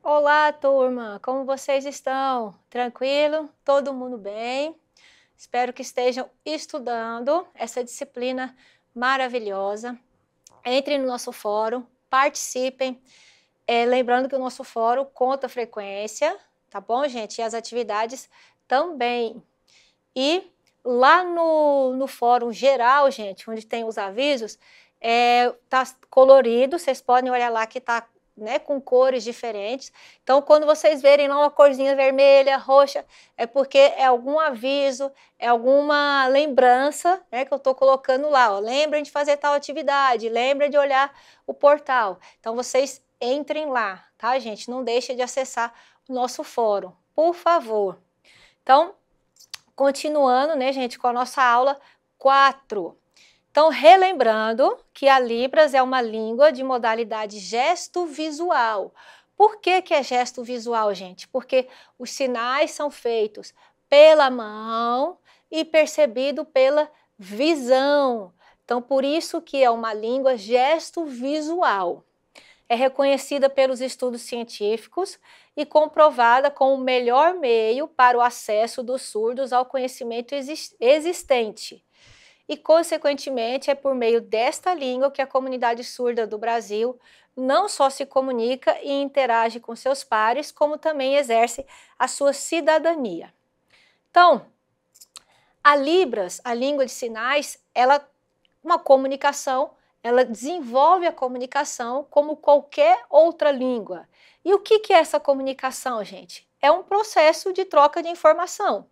Olá, turma! Como vocês estão? Tranquilo? Todo mundo bem? Espero que estejam estudando essa disciplina maravilhosa. Entrem no nosso fórum, participem. Lembrando que o nosso fórum conta a frequência, tá bom, gente? E as atividades também. E lá no fórum geral, gente, onde tem os avisos, tá colorido, vocês podem olhar lá que tá, né, com cores diferentes. Então, quando vocês verem lá uma corzinha vermelha, roxa, é porque é algum aviso, é alguma lembrança, né, que eu estou colocando lá. Ó. Lembrem de fazer tal atividade, lembrem de olhar o portal. Então, vocês entrem lá, tá, gente? Não deixem de acessar o nosso fórum, por favor. Então, continuando, né, gente, com a nossa aula 4. Então, relembrando que a Libras é uma língua de modalidade gesto visual. Por que é gesto visual, gente? Porque os sinais são feitos pela mão e percebido pela visão. Então, por isso que é uma língua gesto visual. É reconhecida pelos estudos científicos e comprovada como o melhor meio para o acesso dos surdos ao conhecimento existente. E, consequentemente, é por meio desta língua que a comunidade surda do Brasil não só se comunica e interage com seus pares, como também exerce a sua cidadania. Então, a Libras, a língua de sinais, uma comunicação, ela desenvolve a comunicação como qualquer outra língua. E o que é essa comunicação, gente? É um processo de troca de informação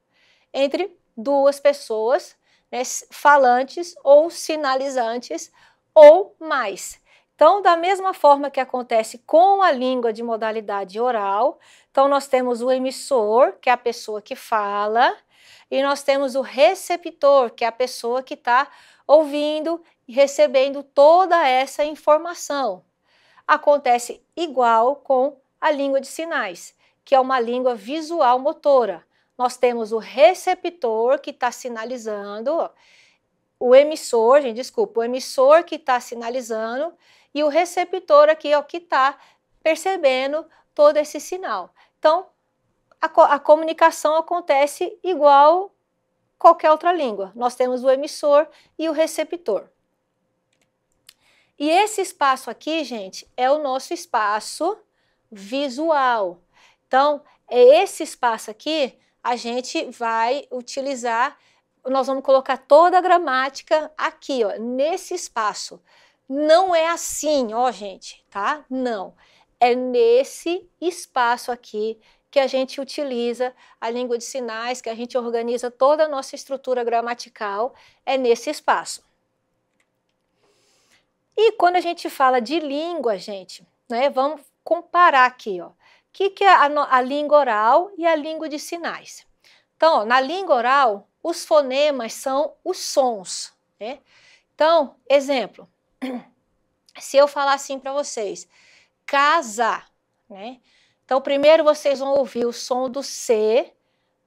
entre duas pessoas, né, falantes ou sinalizantes ou mais. Então, da mesma forma que acontece com a língua de modalidade oral, então nós temos o emissor, que é a pessoa que fala, e nós temos o receptor, que é a pessoa que está ouvindo e recebendo toda essa informação. Acontece igual com a língua de sinais, que é uma língua visual motora. Nós temos o receptor que está sinalizando, o emissor, gente, desculpa, o emissor que está sinalizando e o receptor aqui, ó, que está percebendo todo esse sinal. Então, a comunicação acontece igual qualquer outra língua. Nós temos o emissor e o receptor. E esse espaço aqui, gente, é o nosso espaço visual. Então, esse espaço aqui, a gente vai utilizar, nós vamos colocar toda a gramática aqui, ó, nesse espaço. Não é assim, ó, gente, tá? Não. É nesse espaço aqui que a gente utiliza a língua de sinais, que a gente organiza toda a nossa estrutura gramatical, é nesse espaço. E quando a gente fala de língua, gente, né, vamos comparar aqui, ó. O que é a língua oral e a língua de sinais? Então, ó, na língua oral, os fonemas são os sons, né? Então, exemplo, se eu falar assim para vocês, casa, né? Então, primeiro vocês vão ouvir o som do C,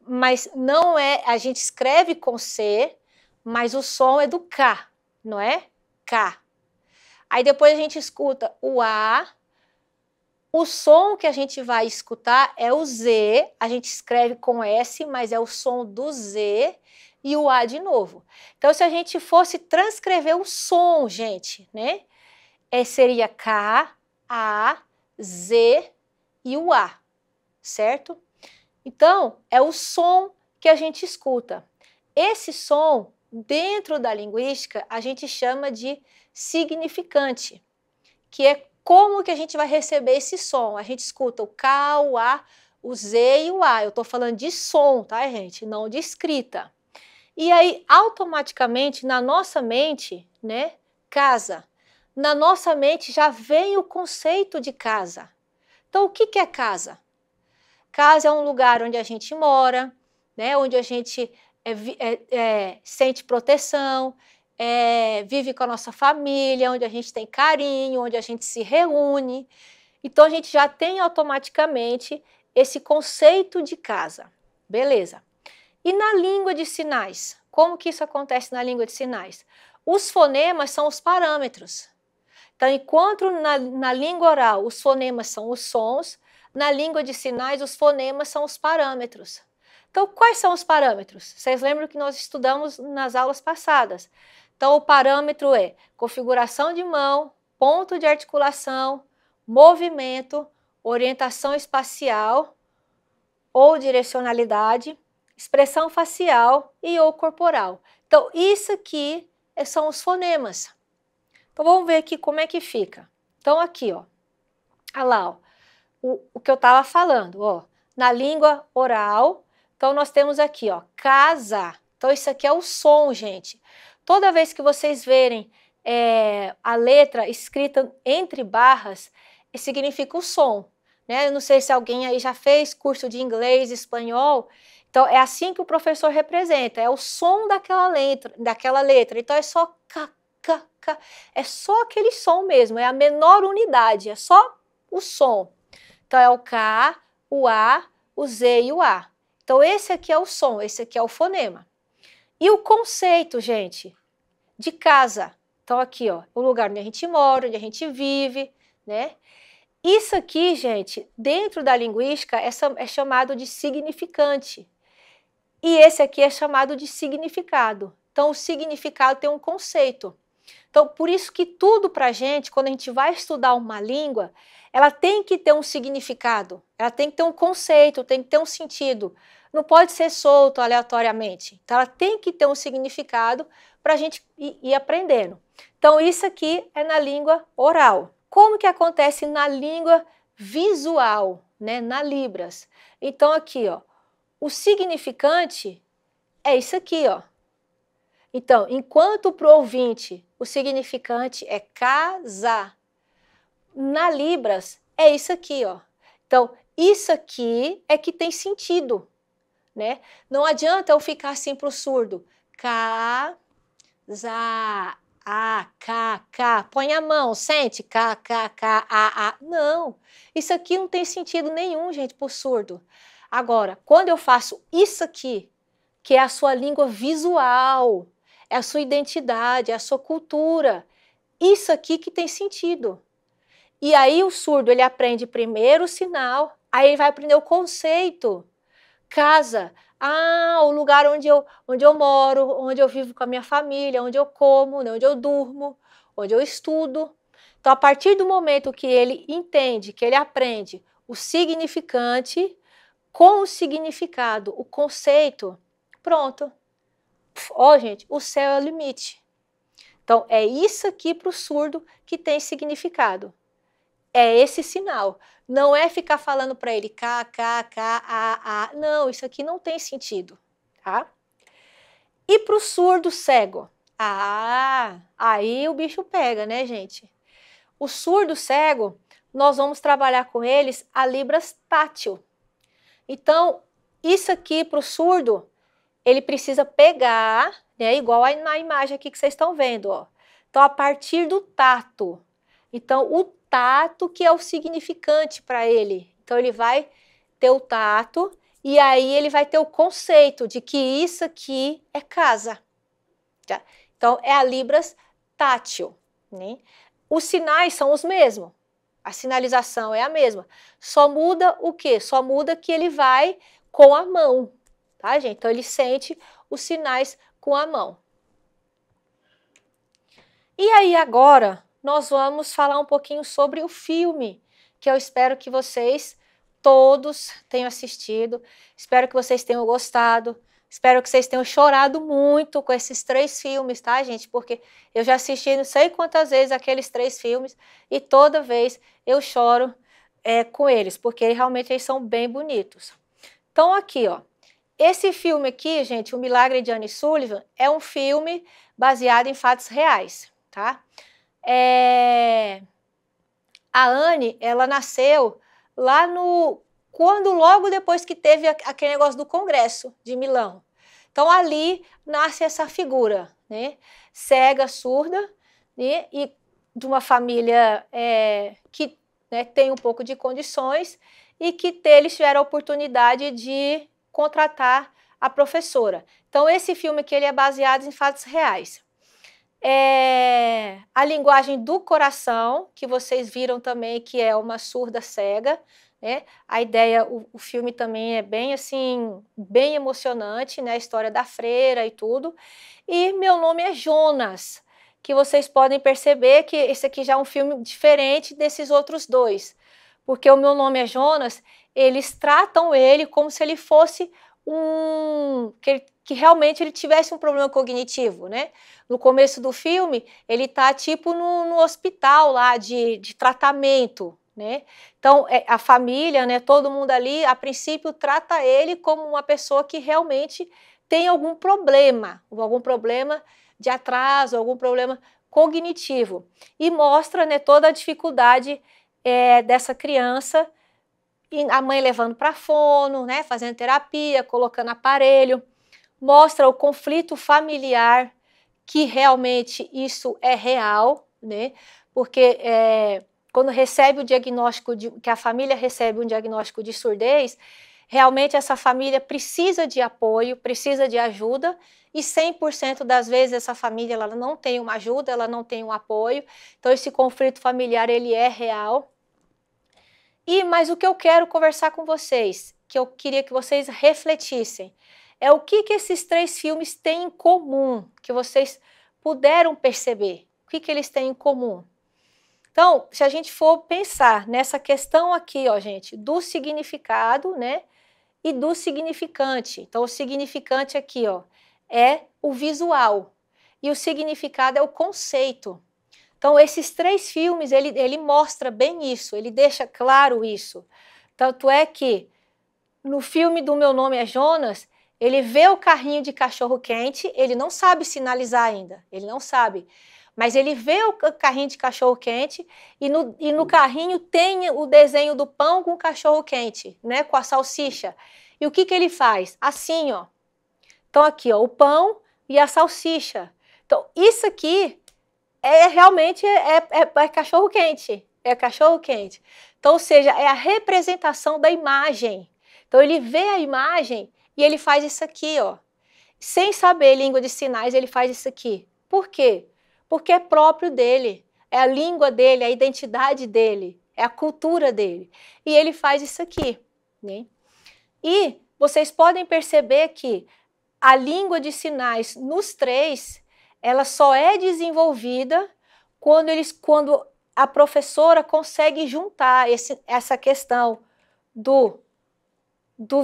mas não é, a gente escreve com C, mas o som é do K, não é? K. Aí depois a gente escuta o A, o som que a gente vai escutar é o Z, a gente escreve com S, mas é o som do Z e o A de novo. Então, se a gente fosse transcrever o som, gente, né? Seria K, A, Z e o A, certo? Então, é o som que a gente escuta. Esse som, dentro da linguística, a gente chama de significante, que é como que a gente vai receber esse som. A gente escuta o K, o A, o Z e o A. Eu estou falando de som, tá, gente? Não de escrita. E aí, automaticamente, na nossa mente, né, casa. Na nossa mente já vem o conceito de casa. Então, o que é casa? Casa é um lugar onde a gente mora, né, onde a gente sente proteção, vive com a nossa família, onde a gente tem carinho, onde a gente se reúne. Então, a gente já tem automaticamente esse conceito de casa. Beleza. E na língua de sinais? Como que isso acontece na língua de sinais? Os fonemas são os parâmetros. Então, enquanto na língua oral os fonemas são os sons, Na língua de sinais, os fonemas são os parâmetros. Então, quais são os parâmetros? Vocês lembram que nós estudamos nas aulas passadas. Então, o parâmetro é configuração de mão, ponto de articulação, movimento, orientação espacial ou direcionalidade, expressão facial e ou corporal. Então, isso aqui são os fonemas. Então, vamos ver aqui como é que fica. Então, aqui, ó. Olha lá, ó. O que eu estava falando, ó. Na língua oral, então nós temos aqui, ó, casa. Então, isso aqui é o som, gente. Toda vez que vocês verem a letra escrita entre barras, significa o som, né? Eu não sei se alguém aí já fez curso de inglês, espanhol. Então, é assim que o professor representa, é o som daquela letra. Então, é só K, K, K. É só aquele som mesmo, é a menor unidade, é só o som. Então, é o K, o A, o Z e o A. Então, esse aqui é o som, esse aqui é o fonema. E o conceito, gente, de casa. Então, aqui, ó, o lugar onde a gente mora, onde a gente vive, né? Isso aqui, gente, dentro da linguística, é chamado de significante. E esse aqui é chamado de significado. Então, o significado tem um conceito. Então, por isso que tudo para a gente, quando a gente vai estudar uma língua, ela tem que ter um significado, ela tem que ter um conceito, tem que ter um sentido. Não pode ser solto aleatoriamente. Então, ela tem que ter um significado para a gente ir aprendendo. Então, isso aqui é na língua oral. Como que acontece na língua visual, né? Na Libras? Então, aqui, ó, o significante é isso aqui, ó. Então, enquanto para o ouvinte o significante é casa, na Libras é isso aqui, ó. Então, isso aqui é que tem sentido, né? Não adianta eu ficar assim para o surdo. Casa, a, k. Põe a mão, sente. K, a. Não, isso aqui não tem sentido nenhum, gente, para o surdo. Agora, quando eu faço isso aqui, que é a sua língua visual, é a sua identidade, é a sua cultura, isso aqui que tem sentido. E aí o surdo, ele aprende primeiro o sinal, aí ele vai aprender o conceito. Casa, o lugar onde eu moro, onde eu vivo com a minha família, onde eu como, né, onde eu durmo, onde eu estudo. Então, a partir do momento que ele entende, que ele aprende o significante com o significado, o conceito, pronto. Ó, gente, o céu é o limite. Então, é isso aqui para o surdo que tem significado. É esse sinal. Não é ficar falando para ele K, A. Não, isso aqui não tem sentido, tá? E para o surdo cego? Aí o bicho pega, né, gente? O surdo cego, nós vamos trabalhar com eles a Libras tátil. Então, isso aqui para o surdo, ele precisa pegar, né, igual na imagem aqui que vocês estão vendo, ó. Então, a partir do tato. Então, o tato que é o significante para ele. Então, ele vai ter o tato e aí ele vai ter o conceito de que isso aqui é casa. Tá? Então, é a Libras tátil, né? Os sinais são os mesmos. A sinalização é a mesma. Só muda o quê? Só muda que ele vai com a mão, tá, gente? Então, ele sente os sinais com a mão. E aí, agora, nós vamos falar um pouquinho sobre o filme, que eu espero que vocês todos tenham assistido. Espero que vocês tenham gostado. Espero que vocês tenham chorado muito com esses 3 filmes, tá, gente? Porque eu já assisti não sei quantas vezes aqueles 3 filmes e toda vez eu choro com eles, porque realmente eles são bem bonitos. Então, aqui, ó. Esse filme aqui, gente, O Milagre de Anne Sullivan, é um filme baseado em fatos reais, tá? A Anne, ela nasceu lá logo depois que teve aquele negócio do Congresso de Milão. Então, ali nasce essa figura, né? Cega, surda, né? E de uma família que, né, tem um pouco de condições e que eles tiveram a oportunidade de contratar a professora. Então, esse filme aqui ele é baseado em fatos reais. A linguagem do coração, que vocês viram também que é uma surda cega, né? A ideia, o filme também é bem assim, bem emocionante, né? A história da freira e tudo. E Meu Nome é Jonas, que vocês podem perceber que esse aqui já é um filme diferente desses outros dois, porque o Meu Nome é Jonas, eles tratam ele como se ele fosse que realmente ele tivesse um problema cognitivo, né? No começo do filme, ele tá tipo no hospital lá de tratamento, né? Então, a família, né, todo mundo ali, a princípio, trata ele como uma pessoa que realmente tem algum problema de atraso, algum problema cognitivo. E mostra, né, toda a dificuldade dessa criança, e a mãe levando para fono, né, fazendo terapia, colocando aparelho. Mostra o conflito familiar, que realmente isso é real, né? Porque quando recebe o diagnóstico, que a família recebe um diagnóstico de surdez, realmente essa família precisa de apoio, precisa de ajuda, e 100% das vezes essa família ela não tem uma ajuda, ela não tem um apoio, então esse conflito familiar ele é real. Mas o que eu quero conversar com vocês, que eu queria que vocês refletissem, é o que esses 3 filmes têm em comum, que vocês puderam perceber. O que eles têm em comum? Então, se a gente for pensar nessa questão aqui, ó, gente, do significado, né, e do significante. Então, o significante aqui, ó, é o visual, e o significado é o conceito. Então, esses 3 filmes, ele mostra bem isso, ele deixa claro isso. Tanto é que, no filme do Meu Nome é Jonas, ele vê o carrinho de cachorro-quente, ele não sabe sinalizar ainda, ele não sabe. Mas ele vê o carrinho de cachorro-quente e no carrinho tem o desenho do pão com cachorro-quente, né, com a salsicha. E o que ele faz? Assim, ó. Então, aqui, ó, o pão e a salsicha. Então, isso aqui realmente cachorro-quente. É cachorro-quente. Então, ou seja, é a representação da imagem. Então, ele vê a imagem e ele faz isso aqui, ó. Sem saber língua de sinais, ele faz isso aqui. Por quê? Porque é próprio dele. É a língua dele, é a identidade dele, é a cultura dele. E ele faz isso aqui, né? E vocês podem perceber que a língua de sinais nos 3, ela só é desenvolvida quando a professora consegue juntar essa questão do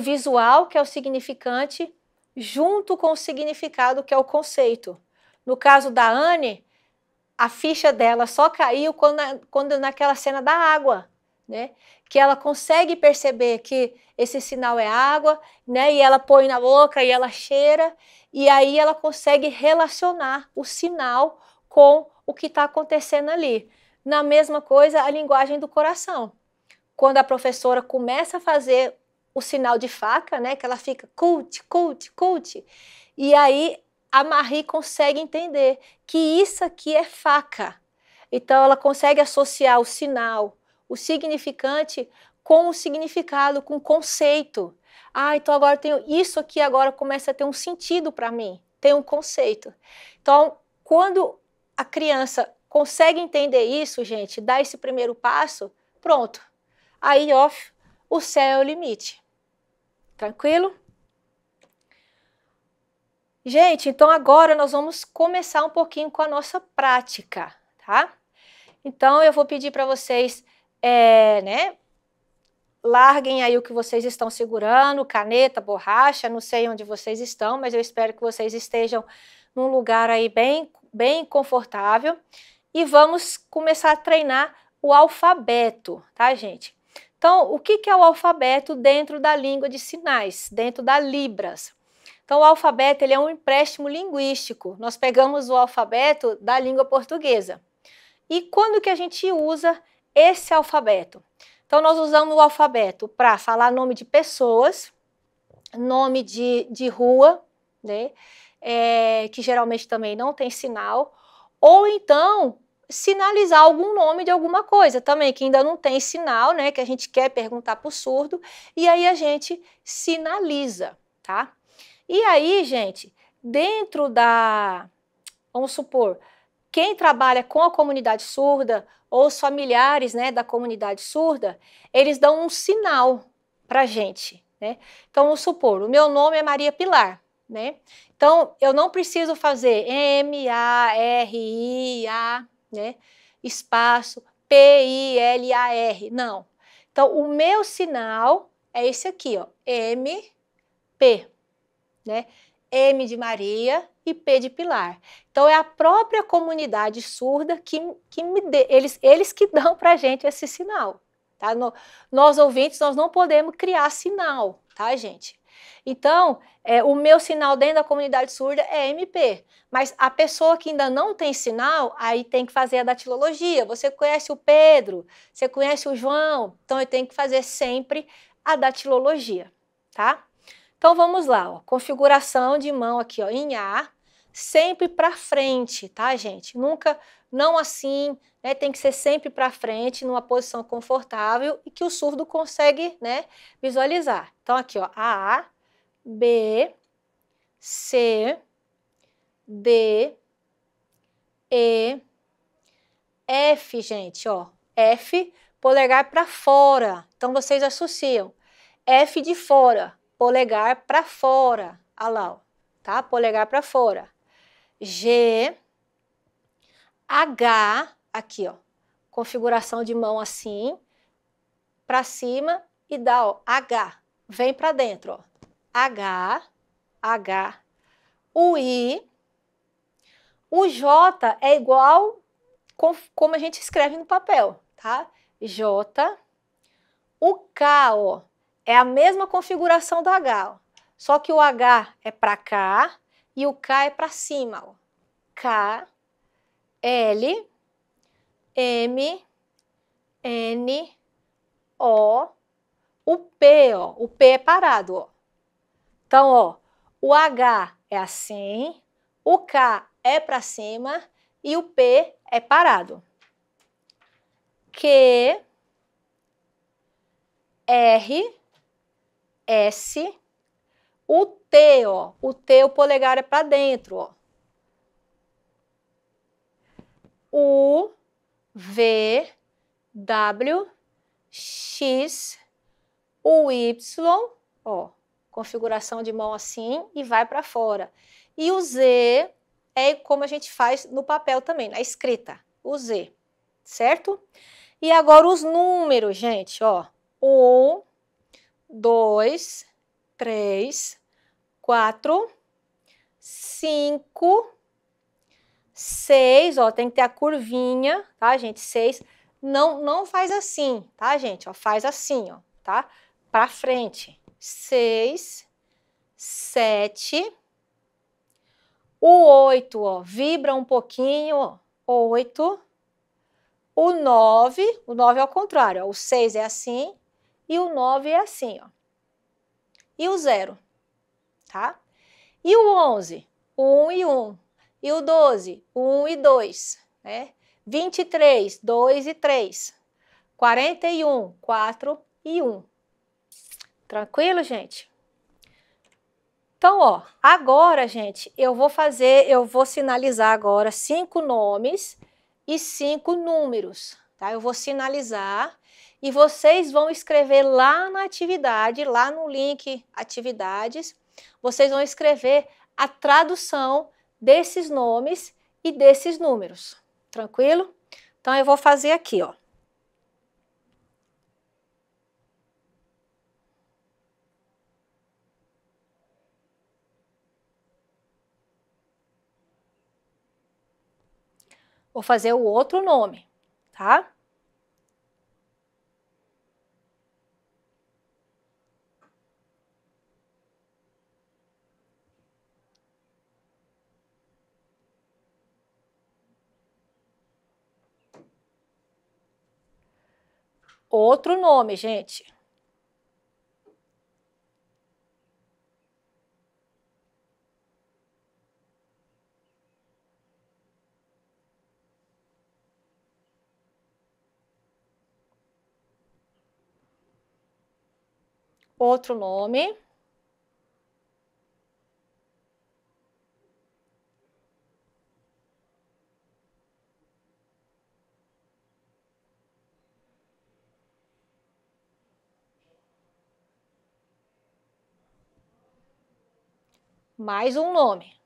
visual, que é o significante, junto com o significado, que é o conceito. No caso da Anne, a ficha dela só caiu quando naquela cena da água, né? Que ela consegue perceber que esse sinal é água, né? E ela põe na boca e ela cheira, e aí ela consegue relacionar o sinal com o que está acontecendo ali. Na mesma coisa, a linguagem do coração. Quando a professora começa a fazer o sinal de faca, né? Que ela fica cult, cult, cult, e aí a Marie consegue entender que isso aqui é faca. Então, ela consegue associar o sinal, o significante, com o significado, com o conceito. Então agora isso aqui agora começa a ter um sentido para mim, tem um conceito. Então, quando a criança consegue entender isso, gente, dá esse primeiro passo, pronto. Aí, ó, o céu é o limite. Tranquilo? Gente, então agora nós vamos começar um pouquinho com a nossa prática, tá? Então eu vou pedir para vocês, né, larguem aí o que vocês estão segurando, caneta, borracha, não sei onde vocês estão, mas eu espero que vocês estejam num lugar aí bem confortável. E vamos começar a treinar o alfabeto, tá, gente? Então, o que é o alfabeto dentro da língua de sinais, dentro da Libras? Então, o alfabeto ele é um empréstimo linguístico. Nós pegamos o alfabeto da língua portuguesa. E quando que a gente usa esse alfabeto? Então, nós usamos o alfabeto para falar nome de pessoas, nome de rua, né? Que geralmente também não tem sinal, ou então sinalizar algum nome de alguma coisa também, que ainda não tem sinal, né? Que a gente quer perguntar para o surdo, e aí a gente sinaliza, tá? E aí, gente, dentro vamos supor, quem trabalha com a comunidade surda, ou os familiares, né, da comunidade surda, eles dão um sinal para a gente, né? Então, vamos supor, o meu nome é Maria Pilar, né? Então, eu não preciso fazer M-A-R-I-A, né? Espaço P-I-L-A-R, não. Então, o meu sinal é esse aqui, ó, M-P, né? M de Maria e P de Pilar. Então, é a própria comunidade surda que me dê, eles que dão para a gente esse sinal. Tá? Nós ouvintes, nós não podemos criar sinal, tá, gente? Então, o meu sinal dentro da comunidade surda é MP, mas a pessoa que ainda não tem sinal, aí tem que fazer a datilologia. Você conhece o Pedro, você conhece o João, então eu tenho que fazer sempre a datilologia, tá? Então vamos lá, ó, configuração de mão aqui, ó, em A, sempre para frente, tá, gente? Nunca, não assim, né? Tem que ser sempre para frente, numa posição confortável e que o surdo consegue, né, visualizar. Então aqui, ó, A, B, C, D, E, F, gente, ó, F, polegar para fora. Então vocês associam F de fora, polegar para fora, olha lá, ó, tá? Polegar para fora. G, H, aqui, ó, configuração de mão assim, para cima e dá, ó, H, vem para dentro, ó, H, H, o I, o J é igual como a gente escreve no papel, tá? J, o K, ó, é a mesma configuração do H, ó, só que o H é para cá e o K é para cima, ó. K, L, M, N, O, o P, ó, o P é parado, ó. Então, ó, o H é assim, o K é para cima e o P é parado. Q, R, S, o T, ó, o T, o polegar é para dentro, ó. U, V, W, X, o Y, ó, configuração de mão assim e vai para fora. E o Z é como a gente faz no papel também, na escrita, o Z, certo? E agora os números, gente, ó, 1, 2, 3, 4, 5, 6, ó, tem que ter a curvinha, tá, gente? 6, não faz assim, tá, gente? Ó, faz assim, ó, tá? Pra frente. 6, 7, o 8, ó, vibra um pouquinho, ó, 8, o 9 é ao contrário, ó, o 6 é assim e o 9 é assim, ó. E o 0, tá? E o 11, 1 e 1. E o 12, 1 e 2, né? 23, 2 e 3. 41, 4 e 1. Tranquilo, gente? Então, ó, agora, gente, eu vou sinalizar agora 5 nomes e 5 números, tá? Eu vou sinalizar e vocês vão escrever lá na atividade, lá no link atividades, vocês vão escrever a tradução desses nomes e desses números, tranquilo? Então, eu vou fazer aqui, ó. Vou fazer o outro nome, tá? Outro nome, gente. Outro nome. mais um nome.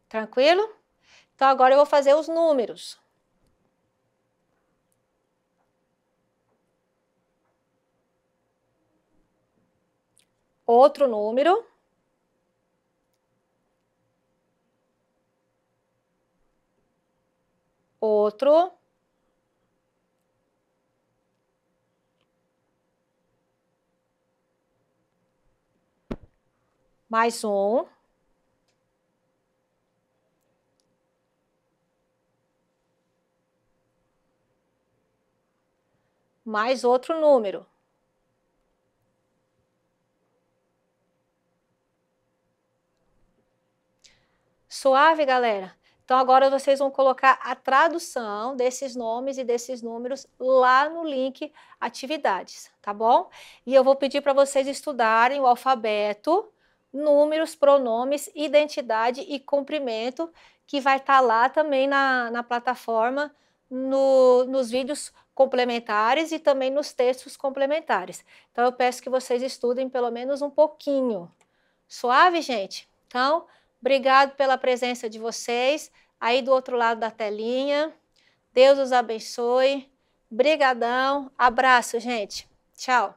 Tranquilo? Então, agora eu vou fazer os números. Outro número. Outro. Mais um. Mais outro número. Suave, galera? Então, agora vocês vão colocar a tradução desses nomes e desses números lá no link Atividades, tá bom? E eu vou pedir para vocês estudarem o alfabeto, números, pronomes, identidade e comprimento, que vai estar lá também na plataforma, nos vídeos complementares e também nos textos complementares. Então, eu peço que vocês estudem pelo menos um pouquinho. Suave, gente? Então, obrigado pela presença de vocês aí do outro lado da telinha. Deus os abençoe. Brigadão. Abraço, gente. Tchau.